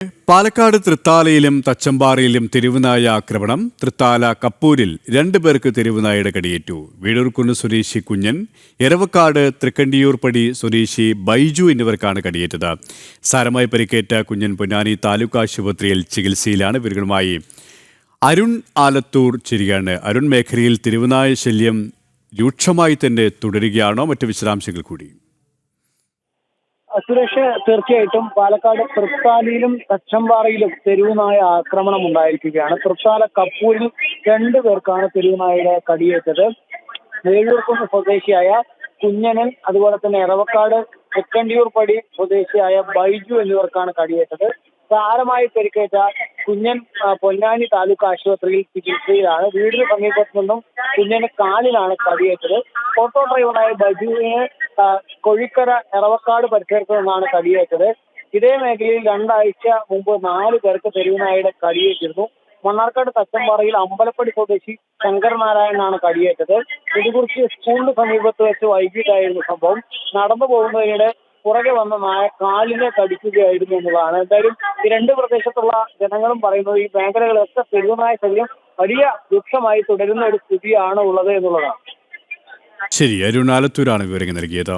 പാലക്കാട് തൃത്താലയിലും തച്ചമ്പാറയിലും തെരുവുനായ ആക്രമണം. തൃത്താല കപ്പൂരിൽ 2 പേർക്ക് തെരുവുനായയുടെ കടിയേറ്റു. വീടൂർക്കുന്ന് സ്വദേശി കുഞ്ഞൻ, എരവക്കാട് തൃക്കണ്ടിയൂർപ്പടി സ്വദേശി ബൈജു എന്നിവർക്കാണ് കടിയേറ്റത്. സാരമായി പരിക്കേറ്റ കുഞ്ഞൻ പൊന്നാനി താലൂക്ക് ആശുപത്രിയിൽ ചികിത്സയിലാണ്. ഇവരുമായി അരുൺ ആലത്തൂർ ചേരുകയാണ്. അരുൺ, മേഖലയിൽ തെരുവുനായ ശല്യം രൂക്ഷമായി തന്നെ തുടരുകയാണോ? മറ്റ് വിശദാംശങ്ങൾ കൂടി. സുരേഷ്, തീർച്ചയായിട്ടും പാലക്കാട് തൃത്താലയിലും തച്ചമ്പാറയിലും തെരുവുനായ ആക്രമണം ഉണ്ടായിരിക്കുകയാണ്. തൃത്താല കപ്പൂരിൽ 2 പേർക്കാണ് തെരുവുനായയുടെ കടിയേറ്റത്. വേഴൂർക്കുന്ന് സ്വദേശിയായ കുഞ്ഞനൻ, അതുപോലെ തന്നെ എറവക്കാട് തൃക്കണ്ടിയൂർപ്പടി സ്വദേശിയായ ബൈജു എന്നിവർക്കാണ് കടിയേറ്റത്. സാരമായി പരിക്കേറ്റ കുഞ്ഞൻ പൊന്നാനി താലൂക്ക് ആശുപത്രിയിൽ ചികിത്സയിലാണ്. വീടിന് സമീപത്തു നിന്നും കുഞ്ഞന് കാലിലാണ് കടിയേറ്റത്. ഓട്ടോ ഡ്രൈവറായ ബൈജുവിന് കൊഴിക്കര എറവക്കാട് പരിസരത്തു നിന്നാണ് കടിയേറ്റത്. ഇതേ മേഖലയിൽ 2 ആഴ്ച മുമ്പ് 4 പേർക്ക് തെരുവുനായയുടെ കടിയേറ്റിരുന്നു. മണ്ണാർക്കാട് തച്ചമ്പാറയിൽ അമ്പലപ്പടി സ്വദേശി ശങ്കരനാരായണനാണ് കടിയേറ്റത്. ഇതുകുറിച്ച് സ്കൂളിന് സമീപത്ത് വെച്ച് വൈകിട്ടായിരുന്നു സംഭവം. നടന്നു പോകുന്നതിനിടെ പുറകെ വന്ന നായ കാലിനെ കടിക്കുകയായിരുന്നു എന്നുള്ളതാണ്. എന്തായാലും ഈ 2 പ്രദേശത്തുള്ള ജനങ്ങളും പറയുന്നത് ഈ മേഖലകളൊക്കെ തെരുവുനായ ശല്യം വലിയ രൂക്ഷമായി തുടരുന്ന ഒരു സ്ഥിതിയാണ് ഉള്ളത് എന്നുള്ളതാണ്. ശരി, അരുൺ ആലത്തൂരാണ് വിവരങ്ങൾ നൽകിയത്.